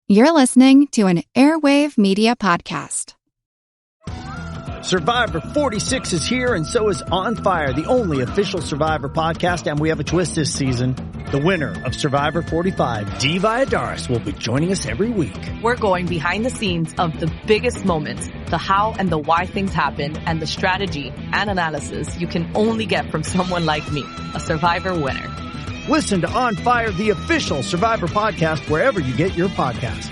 You're listening to an Airwave Media Podcast. Survivor 46 is here, and so is On Fire, the only official Survivor podcast, and we have a twist this season. The winner of Survivor 45, Dee Valladares, will be joining us every week. We're going behind the scenes of the biggest moments, the how and the why things happen, and the strategy and analysis you can only get from someone like me, a Survivor winner. Listen to On Fire, the official Survivor podcast, wherever you get your podcasts.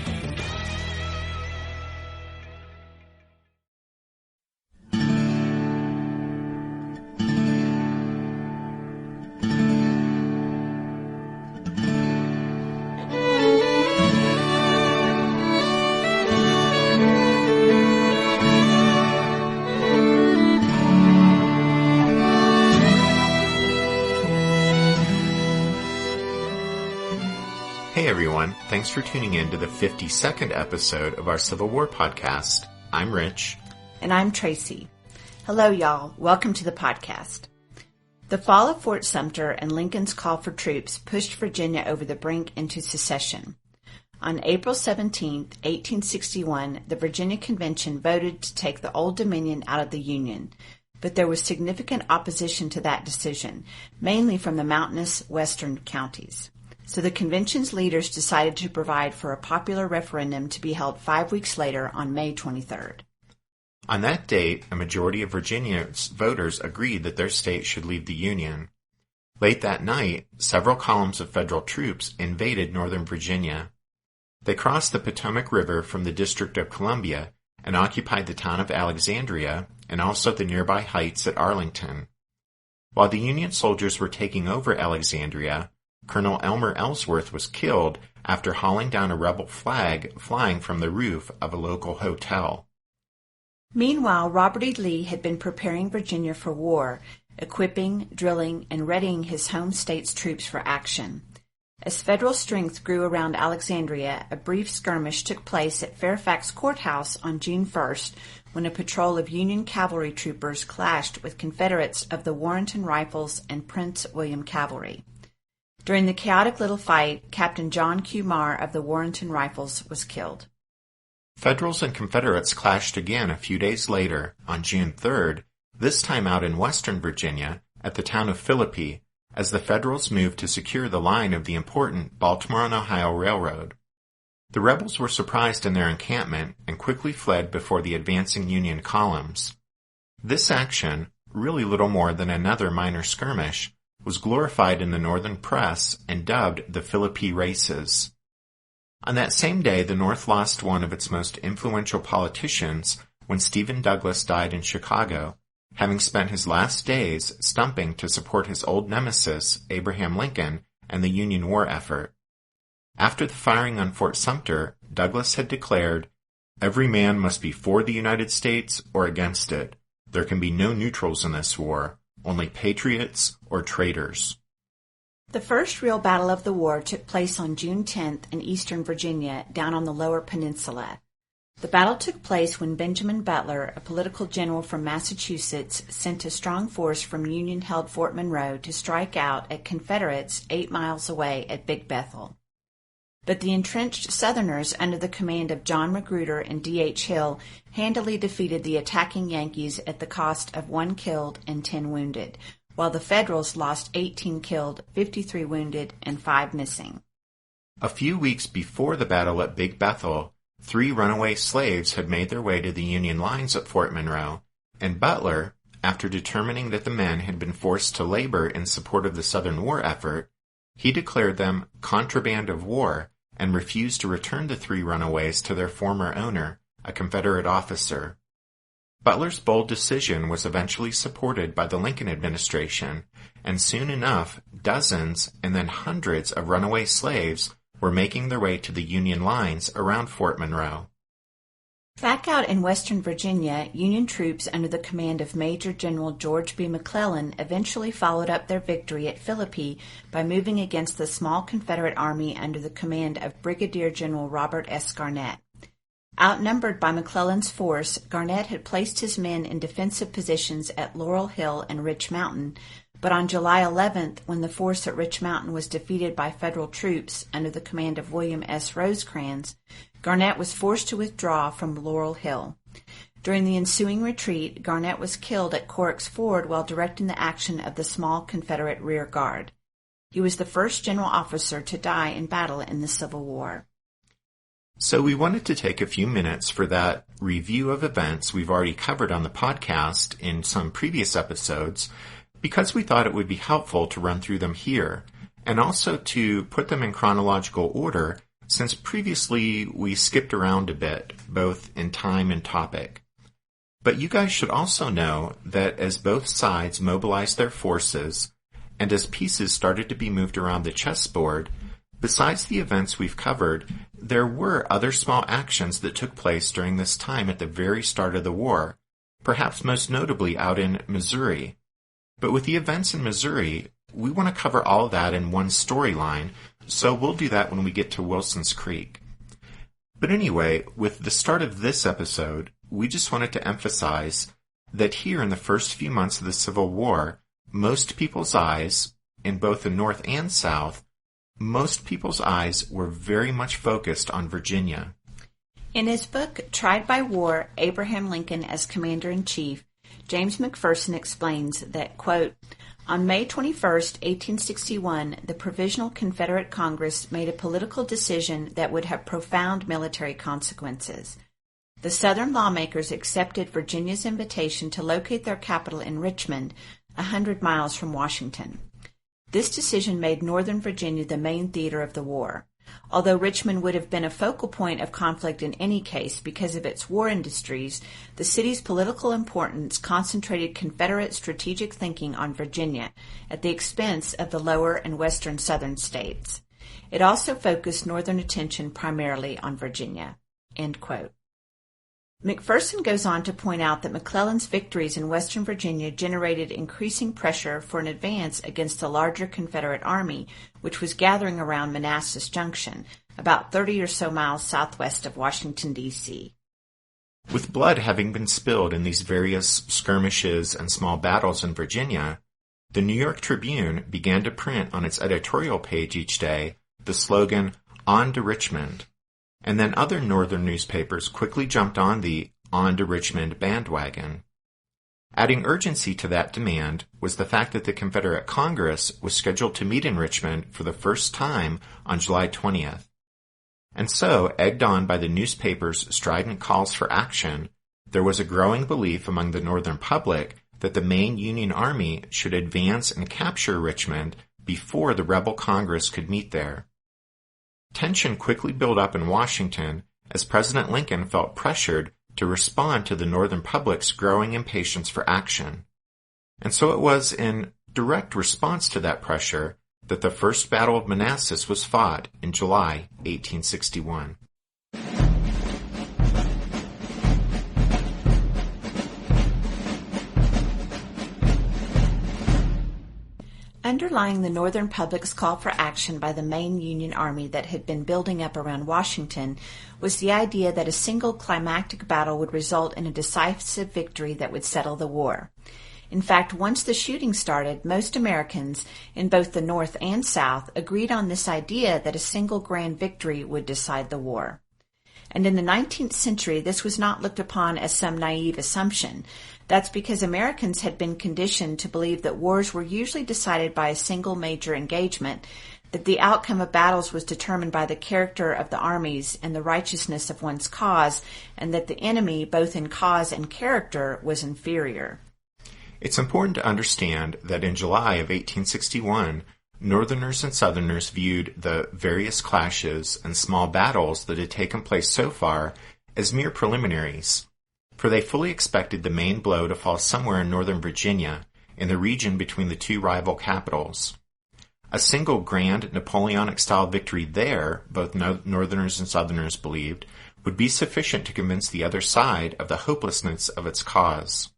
Hey everyone, thanks for tuning in to the 52nd episode of our Civil War podcast. I'm Rich. And I'm Tracy. Hello y'all, welcome to the podcast. The fall of Fort Sumter and Lincoln's call for troops pushed Virginia over the brink into secession. On April 17, 1861, the Virginia Convention voted to take the Old Dominion out of the Union, but there was significant opposition to that decision, mainly from the mountainous western counties. So the convention's leaders decided to provide for a popular referendum to be held 5 weeks later on May 23rd. On that date, a majority of Virginia's voters agreed that their state should leave the Union. Late that night, several columns of federal troops invaded northern Virginia. They crossed the Potomac River from the District of Columbia and occupied the town of Alexandria and also the nearby heights at Arlington. While the Union soldiers were taking over Alexandria, Colonel Elmer Ellsworth was killed after hauling down a rebel flag flying from the roof of a local hotel. Meanwhile, Robert E. Lee had been preparing Virginia for war, equipping, drilling, and readying his home state's troops for action. As federal strength grew around Alexandria, a brief skirmish took place at Fairfax Courthouse on June 1st when a patrol of Union cavalry troopers clashed with Confederates of the Warrenton Rifles and Prince William Cavalry. During the chaotic little fight, Captain John Q. Marr of the Warrenton Rifles was killed. Federals and Confederates clashed again a few days later, on June 3rd, this time out in western Virginia, at the town of Philippi, as the Federals moved to secure the line of the important Baltimore and Ohio Railroad. The rebels were surprised in their encampment and quickly fled before the advancing Union columns. This action, really little more than another minor skirmish, was glorified in the northern press and dubbed the Philippi Races. On that same day, the North lost one of its most influential politicians when Stephen Douglas died in Chicago, having spent his last days stumping to support his old nemesis, Abraham Lincoln, and the Union war effort. After the firing on Fort Sumter, Douglas had declared, "Every man must be for the United States or against it. There can be no neutrals in this war. Only patriots or traitors." The first real battle of the war took place on June 10th in eastern Virginia, down on the lower peninsula. The battle took place when Benjamin Butler, a political general from Massachusetts, sent a strong force from Union-held Fort Monroe to strike out at Confederates 8 miles away at Big Bethel. But the entrenched Southerners under the command of John Magruder and D.H. Hill handily defeated the attacking Yankees at the cost of 1 killed and 10 wounded, while the Federals lost 18 killed, 53 wounded, and 5 missing. A few weeks before the battle at Big Bethel, 3 runaway slaves had made their way to the Union lines at Fort Monroe, and Butler, after determining that the men had been forced to labor in support of the Southern war effort, he declared them contraband of war and refused to return the 3 runaways to their former owner, a Confederate officer. Butler's bold decision was eventually supported by the Lincoln administration, and soon enough, dozens and then hundreds of runaway slaves were making their way to the Union lines around Fort Monroe. Back out in western Virginia, Union troops under the command of Major General George B. McClellan eventually followed up their victory at Philippi by moving against the small Confederate army under the command of Brigadier General Robert S. Garnett. Outnumbered by McClellan's force, Garnett had placed his men in defensive positions at Laurel Hill and Rich Mountain, But on July 11th, when the force at Rich Mountain was defeated by federal troops under the command of William S. Rosecrans, Garnett was forced to withdraw from Laurel Hill. During the ensuing retreat, Garnett was killed at Corrick's Ford while directing the action of the small Confederate rear guard. He was the first general officer to die in battle in the Civil War. So we wanted to take a few minutes for that review of events we've already covered on the podcast in some previous episodes, because we thought it would be helpful to run through them here, and also to put them in chronological order, since previously we skipped around a bit, both in time and topic. But you guys should also know that as both sides mobilized their forces, and as pieces started to be moved around the chessboard, besides the events we've covered, there were other small actions that took place during this time at the very start of the war, perhaps most notably out in Missouri. But with the events in Missouri, we want to cover all of that in one storyline, so we'll do that when we get to Wilson's Creek. But anyway, with the start of this episode, we just wanted to emphasize that here in the first few months of the Civil War, most people's eyes, in both the North and South, most people's eyes were very much focused on Virginia. In his book, Tried by War, Abraham Lincoln as Commander-in-Chief, James McPherson explains that, quote, on May 21, 1861, the Provisional Confederate Congress made a political decision that would have profound military consequences. The Southern lawmakers accepted Virginia's invitation to locate their capital in Richmond, 100 miles from Washington. This decision made Northern Virginia the main theater of the war. Although Richmond would have been a focal point of conflict in any case because of its war industries, the city's political importance concentrated Confederate strategic thinking on Virginia at the expense of the lower and western southern states. It also focused Northern attention primarily on Virginia. End quote. McPherson goes on to point out that McClellan's victories in Western Virginia generated increasing pressure for an advance against the larger Confederate army, which was gathering around Manassas Junction, about 30 or so miles southwest of Washington, D.C. With blood having been spilled in these various skirmishes and small battles in Virginia, the New York Tribune began to print on its editorial page each day the slogan, "On to Richmond." And then other northern newspapers quickly jumped on the "On to Richmond" bandwagon. Adding urgency to that demand was the fact that the Confederate Congress was scheduled to meet in Richmond for the first time on July 20th. And so, egged on by the newspapers' strident calls for action, there was a growing belief among the northern public that the main Union Army should advance and capture Richmond before the rebel Congress could meet there. Tension quickly built up in Washington as President Lincoln felt pressured to respond to the Northern public's growing impatience for action. And so it was in direct response to that pressure that the First Battle of Manassas was fought in July 1861. Underlying the Northern public's call for action by the main Union Army that had been building up around Washington was the idea that a single climactic battle would result in a decisive victory that would settle the war. In fact, once the shooting started, most Americans, in both the North and South, agreed on this idea that a single grand victory would decide the war. And in the 19th century, this was not looked upon as some naive assumption. That's because Americans had been conditioned to believe that wars were usually decided by a single major engagement, that the outcome of battles was determined by the character of the armies and the righteousness of one's cause, and that the enemy, both in cause and character, was inferior. It's important to understand that in July of 1861, Northerners and Southerners viewed the various clashes and small battles that had taken place so far as mere preliminaries, for they fully expected the main blow to fall somewhere in Northern Virginia, in the region between the two rival capitals. A single grand Napoleonic-style victory there, both Northerners and Southerners believed, would be sufficient to convince the other side of the hopelessness of its cause.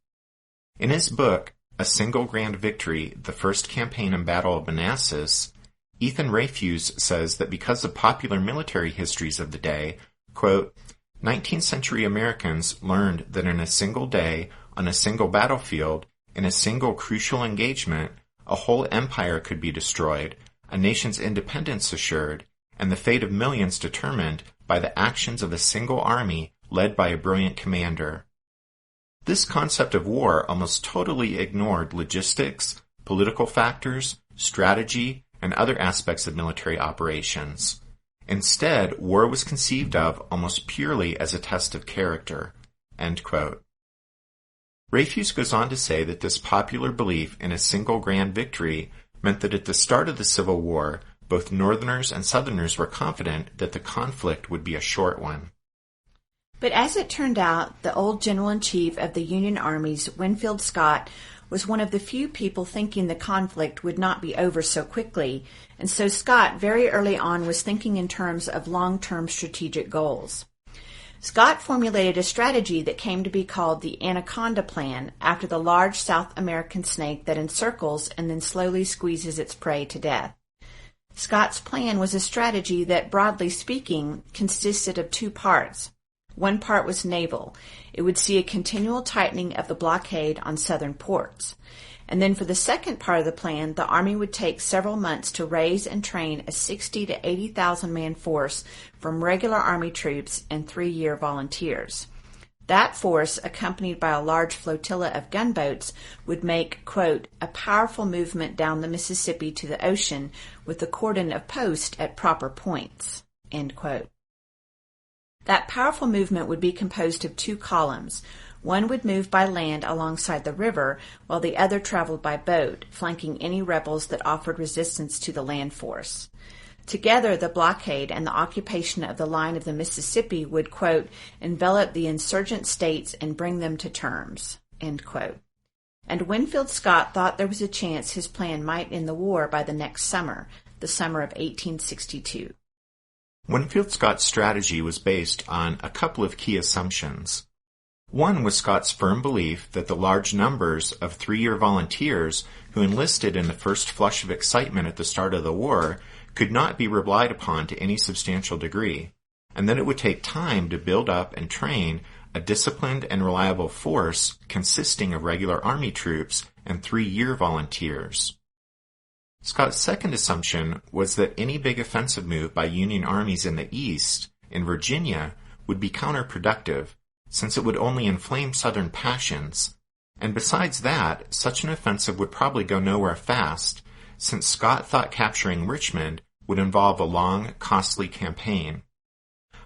In his book, A Single Grand Victory, The First Campaign and Battle of Manassas, Ethan Rayfuse says that because of popular military histories of the day, quote, 19th century Americans learned that in a single day, on a single battlefield, in a single crucial engagement, a whole empire could be destroyed, a nation's independence assured, and the fate of millions determined by the actions of a single army led by a brilliant commander. This concept of war almost totally ignored logistics, political factors, strategy, and other aspects of military operations. Instead, war was conceived of almost purely as a test of character." End quote. Rayfuse goes on to say that this popular belief in a single grand victory meant that at the start of the Civil War, both Northerners and Southerners were confident that the conflict would be a short one. But as it turned out, the old General-in-Chief of the Union armies, Winfield Scott, was one of the few people thinking the conflict would not be over so quickly, and so Scott very early on was thinking in terms of long-term strategic goals. Scott formulated a strategy that came to be called the Anaconda Plan, after the large South American snake that encircles and then slowly squeezes its prey to death. Scott's plan was a strategy that, broadly speaking, consisted of two parts. One part was naval. It would see a continual tightening of the blockade on southern ports. And then for the second part of the plan, the Army would take several months to raise and train a 60,000 to 80,000 man force from regular Army troops and 3-year volunteers. That force, accompanied by a large flotilla of gunboats, would make, quote, a powerful movement down the Mississippi to the ocean with a cordon of posts at proper points, end quote. That powerful movement would be composed of two columns. One would move by land alongside the river, while the other traveled by boat, flanking any rebels that offered resistance to the land force. Together, the blockade and the occupation of the line of the Mississippi would, quote, envelop the insurgent states and bring them to terms, end quote. And Winfield Scott thought there was a chance his plan might end the war by the next summer, the summer of 1862. Winfield Scott's strategy was based on a couple of key assumptions. One was Scott's firm belief that the large numbers of 3-year volunteers who enlisted in the first flush of excitement at the start of the war could not be relied upon to any substantial degree, and that it would take time to build up and train a disciplined and reliable force consisting of regular Army troops and 3-year volunteers. Scott's second assumption was that any big offensive move by Union armies in the East, in Virginia, would be counterproductive, since it would only inflame Southern passions, and besides that, such an offensive would probably go nowhere fast, since Scott thought capturing Richmond would involve a long, costly campaign.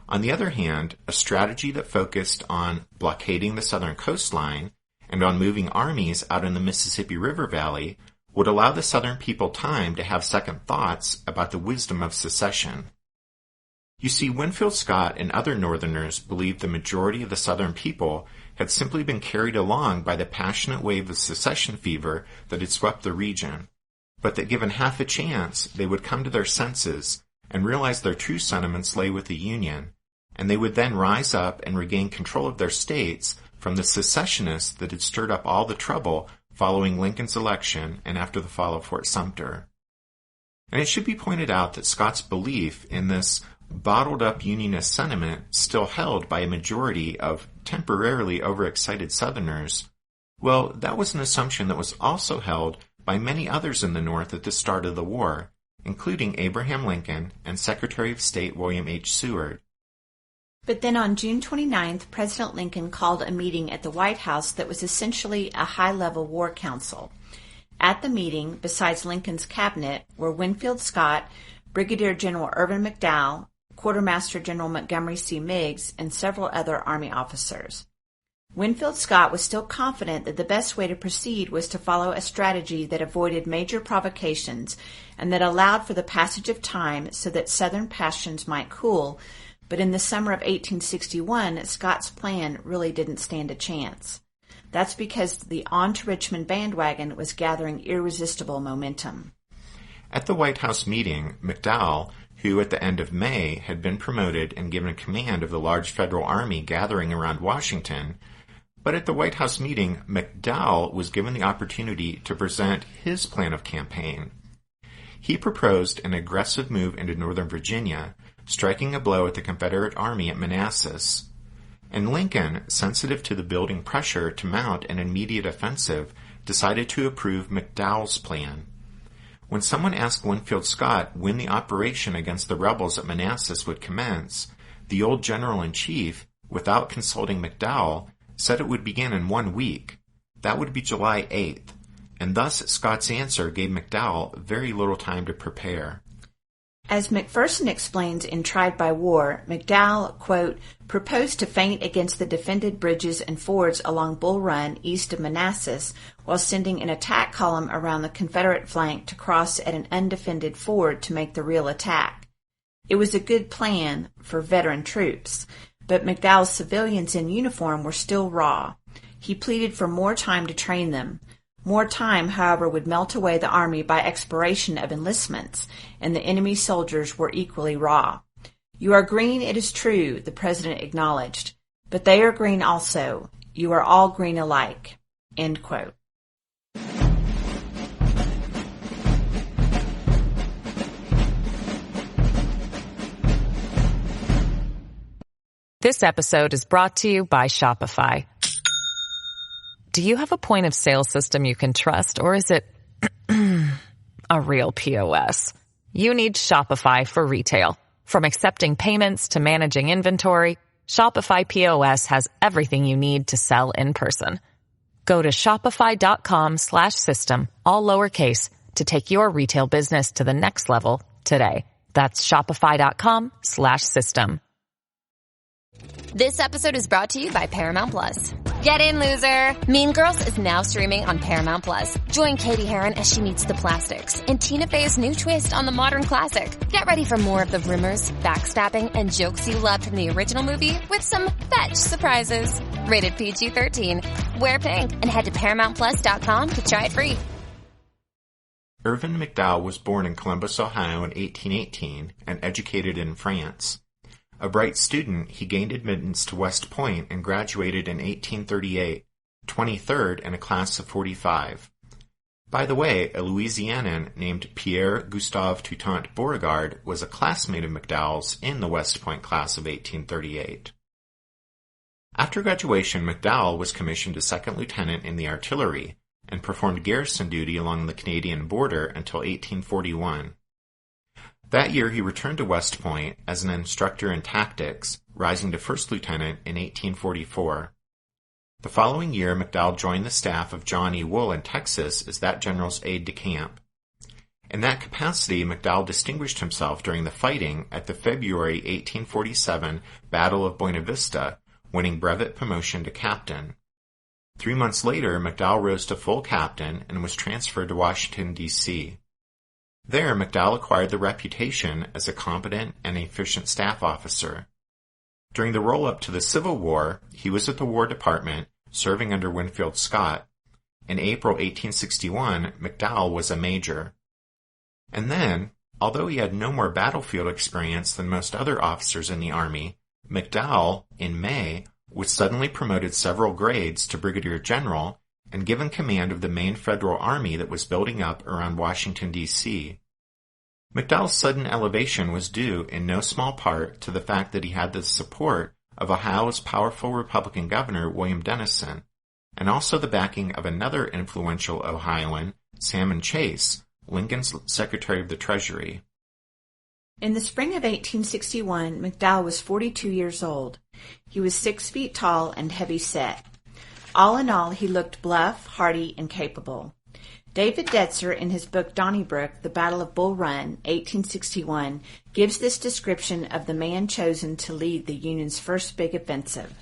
On the other hand, a strategy that focused on blockading the southern coastline and on moving armies out in the Mississippi River Valley would allow the Southern people time to have second thoughts about the wisdom of secession. You see, Winfield Scott and other Northerners believed the majority of the Southern people had simply been carried along by the passionate wave of secession fever that had swept the region, but that given half a chance, they would come to their senses and realize their true sentiments lay with the Union, and they would then rise up and regain control of their states from the secessionists that had stirred up all the trouble following Lincoln's election and after the fall of Fort Sumter. And it should be pointed out that Scott's belief in this bottled-up Unionist sentiment still held by a majority of temporarily overexcited Southerners, well, that was an assumption that was also held by many others in the North at the start of the war, including Abraham Lincoln and Secretary of State William H. Seward. But then on June 29th, President Lincoln called a meeting at the White House that was essentially a high-level war council. At the meeting, besides Lincoln's cabinet, were Winfield Scott, Brigadier General Irvin McDowell, Quartermaster General Montgomery C. Meigs, and several other Army officers. Winfield Scott was still confident that the best way to proceed was to follow a strategy that avoided major provocations and that allowed for the passage of time so that Southern passions might cool, but in the summer of 1861, Scott's plan really didn't stand a chance. That's because the On to Richmond bandwagon was gathering irresistible momentum. At the White House meeting, McDowell, who at the end of May had been promoted and given command of the large federal army gathering around Washington, but at the White House meeting, McDowell was given the opportunity to present his plan of campaign. He proposed an aggressive move into Northern Virginia, striking a blow at the Confederate Army at Manassas. And Lincoln, sensitive to the building pressure to mount an immediate offensive, decided to approve McDowell's plan. When someone asked Winfield Scott when the operation against the rebels at Manassas would commence, the old general-in-chief, without consulting McDowell, said it would begin in 1 week. That would be July 8th, and thus Scott's answer gave McDowell very little time to prepare. As McPherson explains in Tried by War, McDowell, quote, proposed to feint against the defended bridges and fords along Bull Run east of Manassas while sending an attack column around the Confederate flank to cross at an undefended ford to make the real attack. It was a good plan for veteran troops, but McDowell's civilians in uniform were still raw. He pleaded for more time to train them. More time, however, would melt away the army by expiration of enlistments, and the enemy soldiers were equally raw. You are green, it is true, the president acknowledged, but they are green also. You are all green alike. End quote. This episode is brought to you by Shopify. Do you have a point of sale system you can trust, or is it a real POS? You need Shopify for retail. From accepting payments to managing inventory, Shopify POS has everything you need to sell in person. Go to shopify.com/system, all lowercase, to take your retail business to the next level today. That's shopify.com/system. This episode is brought to you by Paramount Plus. Get in, loser! Mean Girls is now streaming on Paramount Plus. Join Katie Heron as she meets the plastics in Tina Fey's new twist on the modern classic. Get ready for more of the rumors, backstabbing, and jokes you loved from the original movie with some fetch surprises. Rated PG-13. Wear pink and head to ParamountPlus.com to try it free. Irvin McDowell was born in Columbus, Ohio in 1818 and educated in France. A bright student, he gained admittance to West Point and graduated in 1838, 23rd in a class of 45. By the way, a Louisianan named Pierre Gustave Toutant Beauregard was a classmate of McDowell's in the West Point class of 1838. After graduation, McDowell was commissioned a second lieutenant in the artillery and performed garrison duty along the Canadian border until 1841. That year he returned to West Point as an instructor in tactics, rising to first lieutenant in 1844. The following year, McDowell joined the staff of John E. Wool in Texas as that general's aide-de-camp. In that capacity, McDowell distinguished himself during the fighting at the February 1847 Battle of Buena Vista, winning brevet promotion to captain. 3 months later, McDowell rose to full captain and was transferred to Washington, D.C. There, McDowell acquired the reputation as a competent and efficient staff officer. During the roll-up to the Civil War, he was at the War Department, serving under Winfield Scott. In April 1861, McDowell was a major. And then, although he had no more battlefield experience than most other officers in the Army, McDowell, in May, was suddenly promoted several grades to brigadier general and given command of the main federal army that was building up around Washington, D.C. McDowell's sudden elevation was due in no small part to the fact that he had the support of Ohio's powerful Republican governor, William Dennison, and also the backing of another influential Ohioan, Salmon Chase, Lincoln's Secretary of the Treasury. In the spring of 1861, McDowell was 42 years old. He was 6 feet tall and heavy-set. All in all, he looked bluff, hardy, and capable. David Detzer, in his book Donnybrook, The Battle of Bull Run, 1861, gives this description of the man chosen to lead the Union's first big offensive.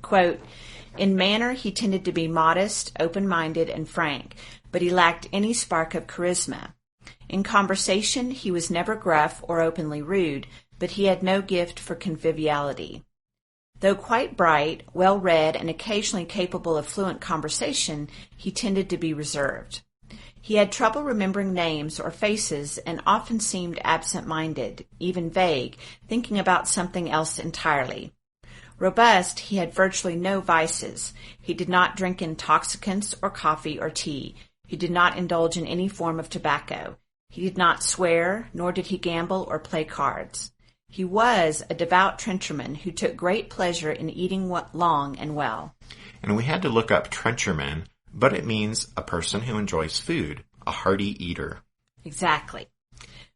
Quote, in manner, he tended to be modest, open-minded, and frank, but he lacked any spark of charisma. In conversation, he was never gruff or openly rude, but he had no gift for conviviality. Though quite bright, well-read, and occasionally capable of fluent conversation, he tended to be reserved. He had trouble remembering names or faces and often seemed absent-minded, even vague, thinking about something else entirely. Robust, he had virtually no vices. He did not drink intoxicants or coffee or tea. He did not indulge in any form of tobacco. He did not swear, nor did he gamble or play cards. He was a devout trencherman who took great pleasure in eating long and well. And we had to look up trencherman, but it means a person who enjoys food, a hearty eater. Exactly.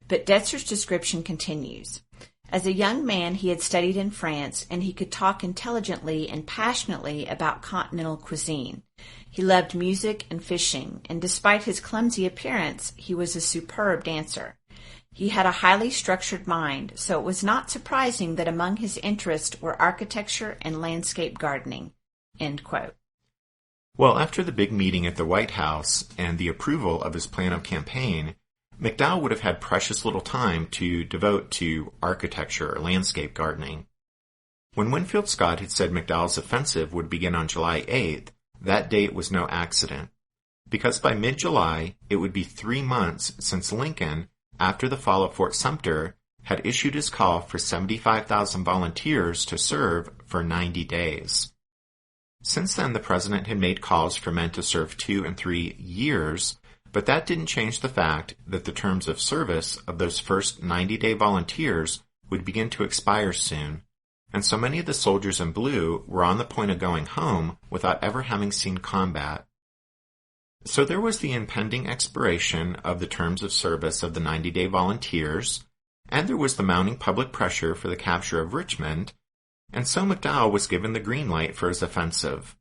But Detzer's description continues. As a young man, he had studied in France, and he could talk intelligently and passionately about continental cuisine. He loved music and fishing, and despite his clumsy appearance, he was a superb dancer. He had a highly structured mind, so it was not surprising that among his interests were architecture and landscape gardening." End quote. Well, after the big meeting at the White House and the approval of his plan of campaign, McDowell would have had precious little time to devote to architecture or landscape gardening. When Winfield Scott had said McDowell's offensive would begin on July 8th, that date was no accident, because by mid-July it would be 3 months since Lincoln, after the fall of Fort Sumter, had issued his call for 75,000 volunteers to serve for 90 days. Since then, the president had made calls for men to serve 2 and 3 years, but that didn't change the fact that the terms of service of those first 90-day volunteers would begin to expire soon, and so many of the soldiers in blue were on the point of going home without ever having seen combat. So there was the impending expiration of the terms of service of the 90-day volunteers, and there was the mounting public pressure for the capture of Richmond, and so McDowell was given the green light for his offensive.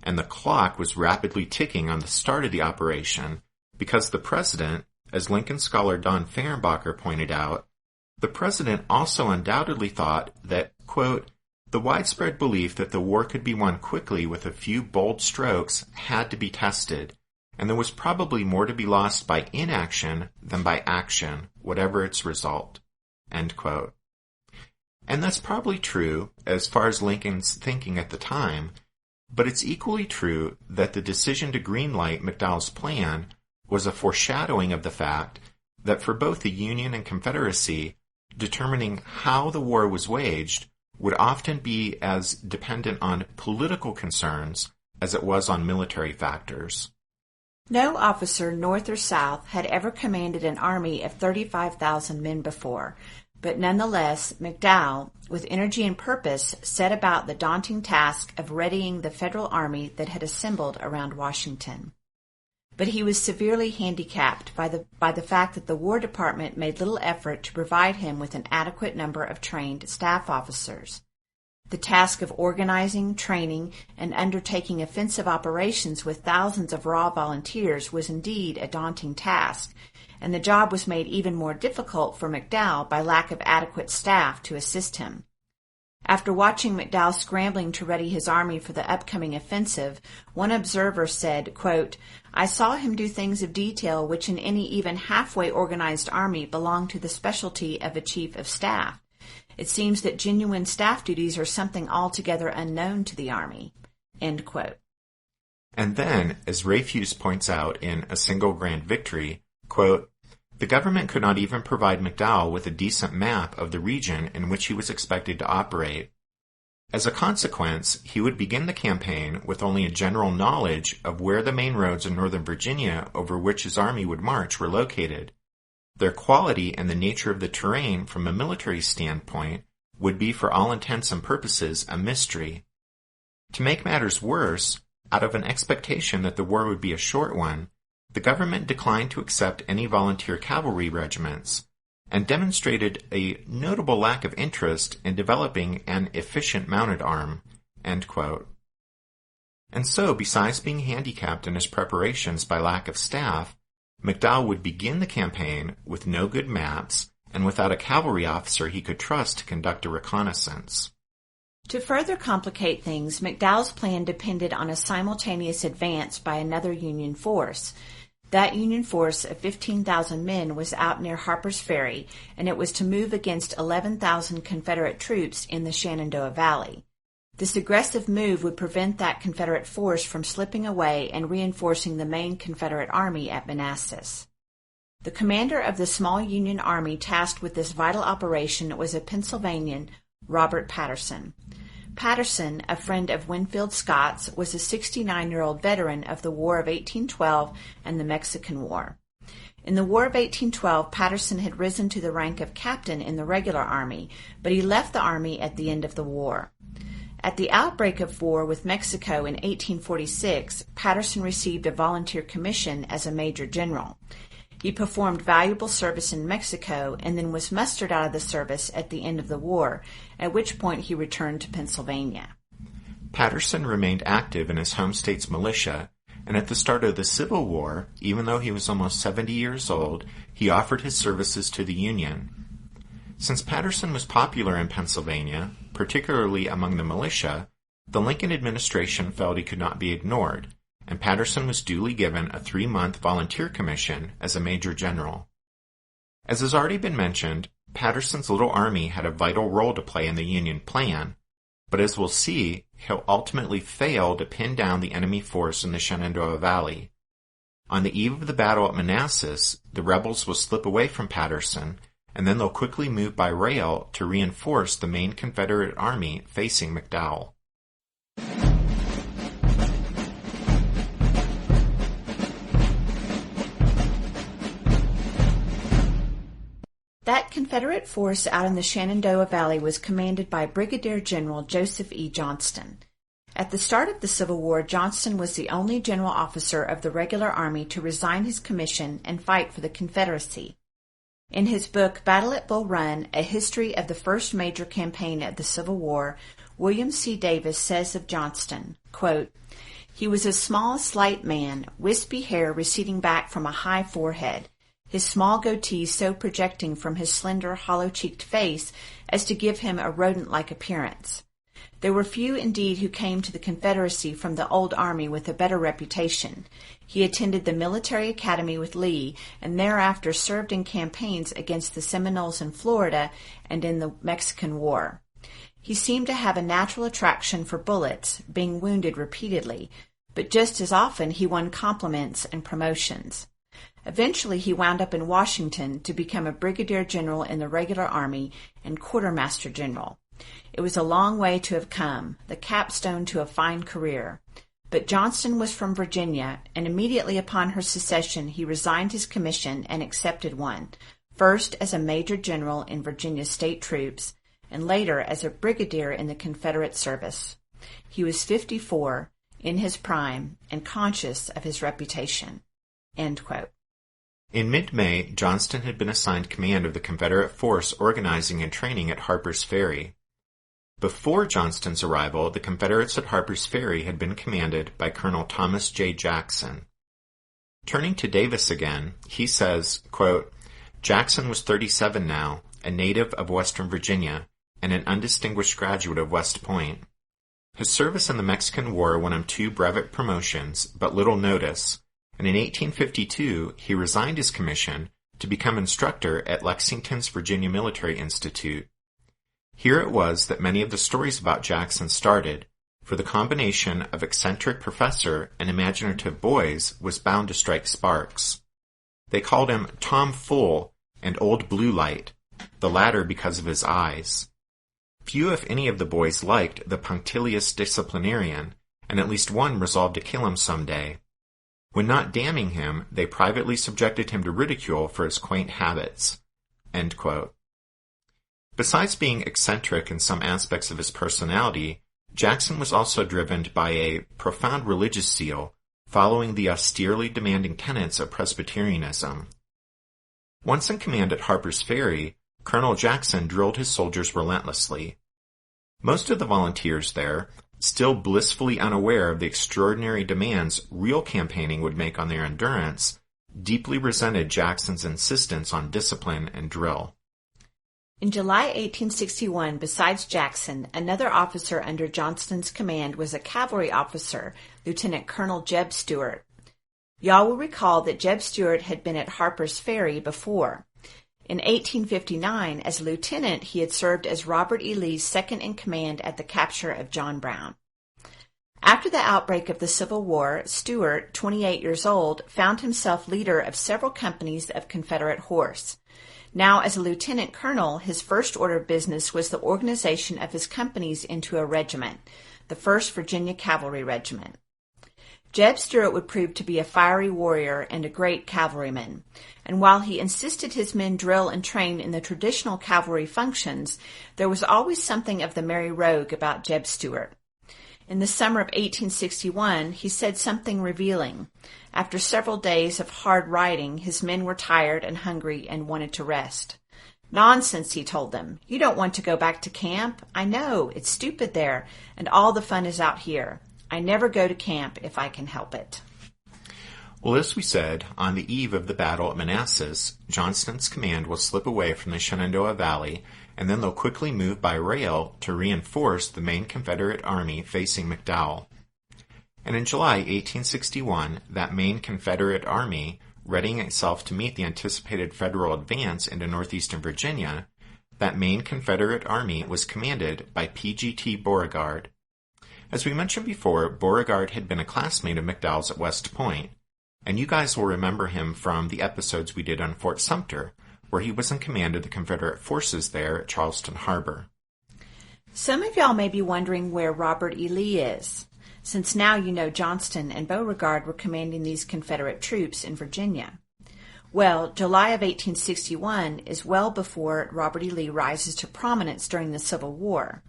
And the clock was rapidly ticking on the start of the operation, because the president, as Lincoln scholar Don Fehrenbacher pointed out, the president also undoubtedly thought that, quote, "the widespread belief that the war could be won quickly with a few bold strokes had to be tested, and there was probably more to be lost by inaction than by action, whatever its result." End quote. And that's probably true as far as Lincoln's thinking at the time, but it's equally true that the decision to greenlight McDowell's plan was a foreshadowing of the fact that for both the Union and Confederacy, determining how the war was waged would often be as dependent on political concerns as it was on military factors. No officer, North or South, had ever commanded an army of 35,000 men before, but nonetheless, McDowell, with energy and purpose, set about the daunting task of readying the Federal Army that had assembled around Washington. But he was severely handicapped by the fact that the War Department made little effort to provide him with an adequate number of trained staff officers. The task of organizing, training, and undertaking offensive operations with thousands of raw volunteers was indeed a daunting task, and the job was made even more difficult for McDowell by lack of adequate staff to assist him. After watching McDowell scrambling to ready his army for the upcoming offensive, one observer said, quote, "I saw him do things of detail which in any even halfway organized army belong to the specialty of a chief of staff. It seems that genuine staff duties are something altogether unknown to the Army." End quote. And then, as Rayfuse points out in A Single Grand Victory, quote, "The government could not even provide McDowell with a decent map of the region in which he was expected to operate. As a consequence, he would begin the campaign with only a general knowledge of where the main roads in Northern Virginia over which his army would march were located. Their quality and the nature of the terrain from a military standpoint would be for all intents and purposes a mystery. To make matters worse, out of an expectation that the war would be a short one, the government declined to accept any volunteer cavalry regiments, and demonstrated a notable lack of interest in developing an efficient mounted arm." End quote. And so, besides being handicapped in his preparations by lack of staff, McDowell would begin the campaign with no good maps and without a cavalry officer he could trust to conduct a reconnaissance. To further complicate things, McDowell's plan depended on a simultaneous advance by another Union force. That Union force of 15,000 men was out near Harper's Ferry, and it was to move against 11,000 Confederate troops in the Shenandoah Valley. This aggressive move would prevent that Confederate force from slipping away and reinforcing the main Confederate army at Manassas. The commander of the small Union army tasked with this vital operation was a Pennsylvanian, Robert Patterson. Patterson, a friend of Winfield Scott's, was a 69-year-old veteran of the War of 1812 and the Mexican War. In the War of 1812, Patterson had risen to the rank of captain in the regular army, but he left the army at the end of the war. At the outbreak of war with Mexico in 1846, Patterson received a volunteer commission as a major general. He performed valuable service in Mexico and then was mustered out of the service at the end of the war, at which point he returned to Pennsylvania. Patterson remained active in his home state's militia, and at the start of the Civil War, even though he was almost 70 years old, he offered his services to the Union. Since Patterson was popular in Pennsylvania, particularly among the militia, the Lincoln administration felt he could not be ignored, and Patterson was duly given a 3-month volunteer commission as a major general. As has already been mentioned, Patterson's little army had a vital role to play in the Union plan, but as we'll see, he'll ultimately fail to pin down the enemy force in the Shenandoah Valley. On the eve of the Battle at Manassas, the rebels will slip away from Patterson, and then they'll quickly move by rail to reinforce the main Confederate army facing McDowell. That Confederate force out in the Shenandoah Valley was commanded by Brigadier General Joseph E. Johnston. At the start of the Civil War, Johnston was the only general officer of the regular army to resign his commission and fight for the Confederacy. In his book Battle at Bull Run, A History of the First Major Campaign of the Civil War, William C. Davis says of Johnston, quote, "He was a small, slight man, wispy hair receding back from a high forehead, his small goatee so projecting from his slender, hollow-cheeked face as to give him a rodent-like appearance. There were few indeed who came to the Confederacy from the old army with a better reputation. He attended the military academy with Lee and thereafter served in campaigns against the Seminoles in Florida and in the Mexican War. He seemed to have a natural attraction for bullets, being wounded repeatedly, but just as often he won compliments and promotions. Eventually he wound up in Washington to become a brigadier general in the regular army and quartermaster general. It was a long way to have come, the capstone to a fine career. But Johnston was from Virginia, and immediately upon her secession he resigned his commission and accepted one, first as a major general in Virginia state troops, and later as a brigadier in the Confederate service. He was 54, in his prime, and conscious of his reputation." End quote. In mid-May, Johnston had been assigned command of the Confederate force organizing and training at Harper's Ferry. Before Johnston's arrival, the Confederates at Harper's Ferry had been commanded by Colonel Thomas J. Jackson. Turning to Davis again, he says, quote, "Jackson was 37 now, a native of Western Virginia, and an undistinguished graduate of West Point. His service in the Mexican War won him 2 brevet promotions, but little notice, and in 1852 he resigned his commission to become instructor at Lexington's Virginia Military Institute. Here it was that many of the stories about Jackson started, for the combination of eccentric professor and imaginative boys was bound to strike sparks. They called him Tom Full and Old Blue Light, the latter because of his eyes. Few, if any, of the boys liked the punctilious disciplinarian, and at least one resolved to kill him some day. When not damning him, they privately subjected him to ridicule for his quaint habits." End quote. Besides being eccentric in some aspects of his personality, Jackson was also driven by a profound religious zeal, following the austerely demanding tenets of Presbyterianism. Once in command at Harper's Ferry, Colonel Jackson drilled his soldiers relentlessly. Most of the volunteers there, still blissfully unaware of the extraordinary demands real campaigning would make on their endurance, deeply resented Jackson's insistence on discipline and drill. In July 1861, besides Jackson, another officer under Johnston's command was a cavalry officer, Lieutenant Colonel Jeb Stuart. Y'all will recall that Jeb Stuart had been at Harper's Ferry before. In 1859, as a lieutenant, he had served as Robert E. Lee's second-in-command at the capture of John Brown. After the outbreak of the Civil War, Stuart, 28 years old, found himself leader of several companies of Confederate horse. Now, as a lieutenant colonel, his first order of business was the organization of his companies into a regiment, the 1st Virginia Cavalry Regiment. Jeb Stuart would prove to be a fiery warrior and a great cavalryman, and while he insisted his men drill and train in the traditional cavalry functions, there was always something of the merry rogue about Jeb Stuart. In the summer of 1861, he said something revealing. After several days of hard riding, his men were tired and hungry and wanted to rest. "Nonsense," he told them. "You don't want to go back to camp. I know, it's stupid there, and all the fun is out here. I never go to camp if I can help it." Well, as we said, on the eve of the Battle at Manassas, Johnston's command will slip away from the Shenandoah Valley, and then they'll quickly move by rail to reinforce the main Confederate army facing McDowell. And in July 1861, that main Confederate army, readying itself to meet the anticipated Federal advance into northeastern Virginia, that main Confederate army was commanded by P.G.T. Beauregard. As we mentioned before, Beauregard had been a classmate of McDowell's at West Point, and you guys will remember him from the episodes we did on Fort Sumter, where he was in command of the Confederate forces there at Charleston Harbor. Some of y'all may be wondering where Robert E. Lee is, since now you know Johnston and Beauregard were commanding these Confederate troops in Virginia. Well, July of 1861 is well before Robert E. Lee rises to prominence during the Civil War.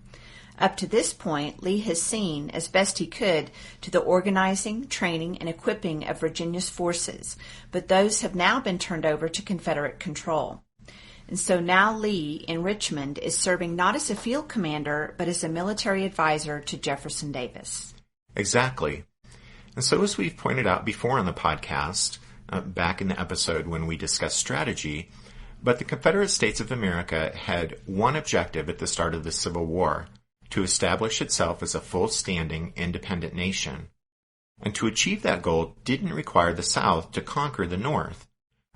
Up to this point, Lee has seen, as best he could, to the organizing, training, and equipping of Virginia's forces, but those have now been turned over to Confederate control. And so now Lee, in Richmond, is serving not as a field commander, but as a military advisor to Jefferson Davis. Exactly. And so as we've pointed out before on the podcast, back in the episode when we discussed strategy, but the Confederate States of America had one objective at the start of the Civil War: to establish itself as a full-standing, independent nation. And to achieve that goal didn't require the South to conquer the North.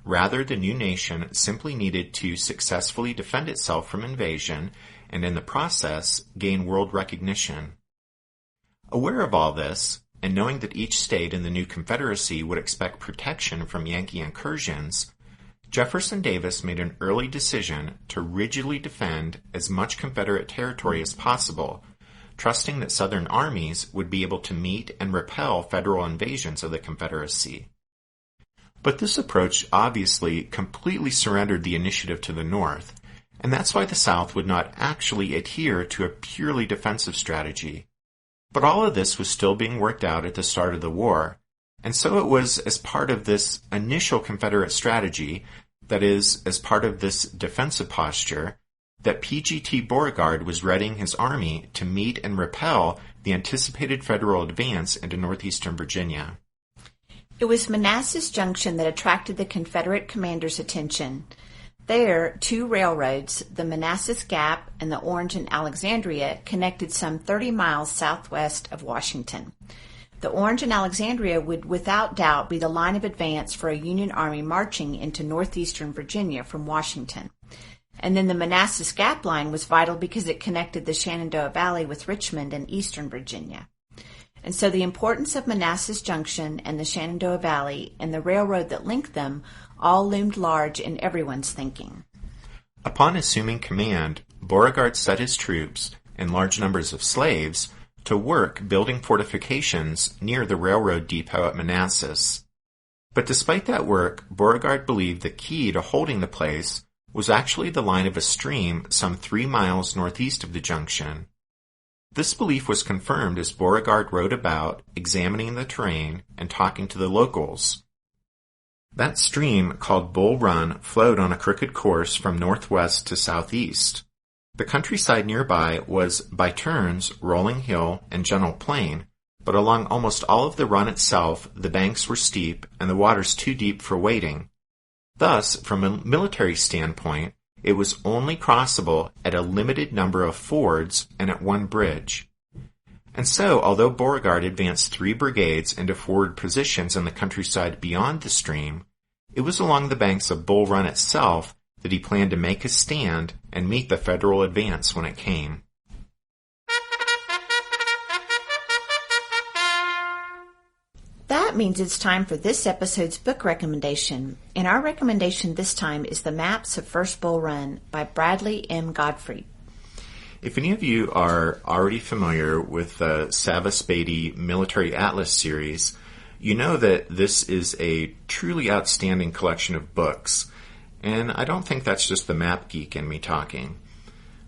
Rather, the new nation simply needed to successfully defend itself from invasion and in the process gain world recognition. Aware of all this, and knowing that each state in the new Confederacy would expect protection from Yankee incursions, Jefferson Davis made an early decision to rigidly defend as much Confederate territory as possible, trusting that Southern armies would be able to meet and repel Federal invasions of the Confederacy. But this approach obviously completely surrendered the initiative to the North, and that's why the South would not actually adhere to a purely defensive strategy. But all of this was still being worked out at the start of the war, and so it was as part of this initial Confederate strategy, that is, as part of this defensive posture, that P.G.T. Beauregard was readying his army to meet and repel the anticipated Federal advance into northeastern Virginia. It was Manassas Junction that attracted the Confederate commander's attention. There, two railroads, the Manassas Gap and the Orange and Alexandria, connected some 30 miles southwest of Washington. The Orange and Alexandria would without doubt be the line of advance for a Union army marching into northeastern Virginia from Washington. And then the Manassas Gap line was vital because it connected the Shenandoah Valley with Richmond and eastern Virginia. And so the importance of Manassas Junction and the Shenandoah Valley and the railroad that linked them all loomed large in everyone's thinking. Upon assuming command, Beauregard set his troops, and large numbers of slaves, to work building fortifications near the railroad depot at Manassas. But despite that work, Beauregard believed the key to holding the place was actually the line of a stream some 3 miles northeast of the junction. This belief was confirmed as Beauregard rode about, examining the terrain and talking to the locals. That stream, called Bull Run, flowed on a crooked course from northwest to southeast. The countryside nearby was, by turns, rolling hill and gentle plain, but along almost all of the run itself, the banks were steep and the waters too deep for wading. Thus, from a military standpoint, it was only crossable at a limited number of fords and at one bridge. And so, although Beauregard advanced 3 brigades into forward positions in the countryside beyond the stream, it was along the banks of Bull Run itself that he planned to make his stand and meet the Federal advance when it came. That means it's time for this episode's book recommendation. And our recommendation this time is The Maps of First Bull Run by Bradley M. Godfrey. If any of you are already familiar with the Savas Beatty Military Atlas series, you know that this is a truly outstanding collection of books. And I don't think that's just the map geek in me talking.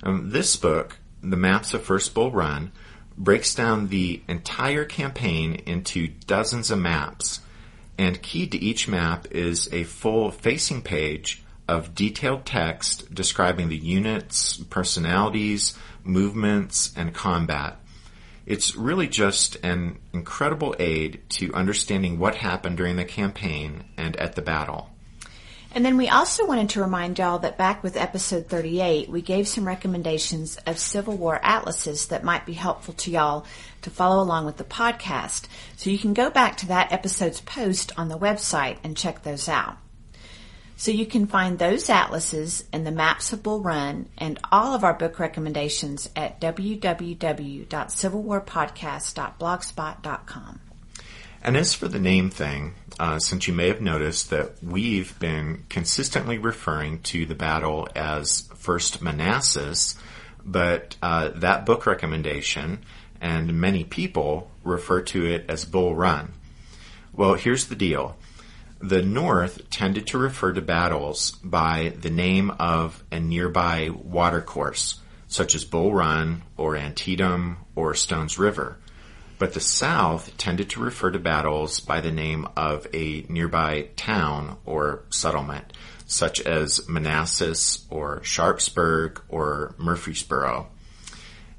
This book, The Maps of First Bull Run, breaks down the entire campaign into dozens of maps, and key to each map is a full facing page of detailed text describing the units, personalities, movements, and combat. It's really just an incredible aid to understanding what happened during the campaign and at the battle. And then we also wanted to remind y'all that back with episode 38, we gave some recommendations of Civil War atlases that might be helpful to y'all to follow along with the podcast. So you can go back to that episode's post on the website and check those out. So you can find those atlases and the maps of Bull Run and all of our book recommendations at www.civilwarpodcast.blogspot.com. And as for the name thing, since you may have noticed that we've been consistently referring to the battle as First Manassas, but that book recommendation and many people refer to it as Bull Run. Well, here's the deal. The North tended to refer to battles by the name of a nearby watercourse, such as Bull Run or Antietam or Stones River. But the South tended to refer to battles by the name of a nearby town or settlement, such as Manassas or Sharpsburg or Murfreesboro.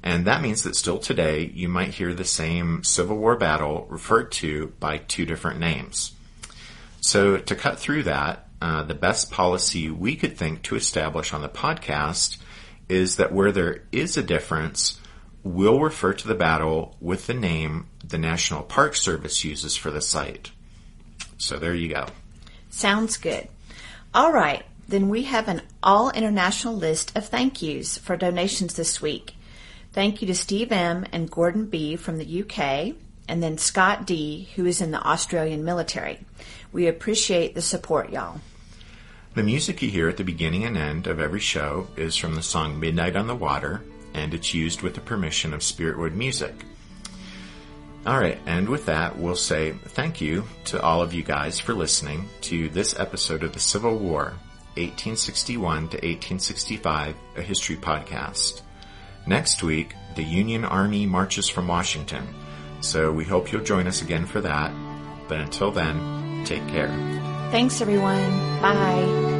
And that means that still today you might hear the same Civil War battle referred to by two different names. So to cut through that, the best policy we could think to establish on the podcast is that where there is a difference, we'll refer to the battle with the name the National Park Service uses for the site. So there you go. Sounds good. All right, then we have an all-international list of thank yous for donations this week. Thank you to Steve M. and Gordon B. from the UK, and then Scott D., who is in the Australian military. We appreciate the support, y'all. The music you hear at the beginning and end of every show is from the song Midnight on the Water, and it's used with the permission of Spiritwood Music. All right, and with that, we'll say thank you to all of you guys for listening to this episode of the Civil War, 1861 to 1865, a history podcast. Next week, the Union Army marches from Washington, so we hope you'll join us again for that. But until then, take care. Thanks, everyone. Bye.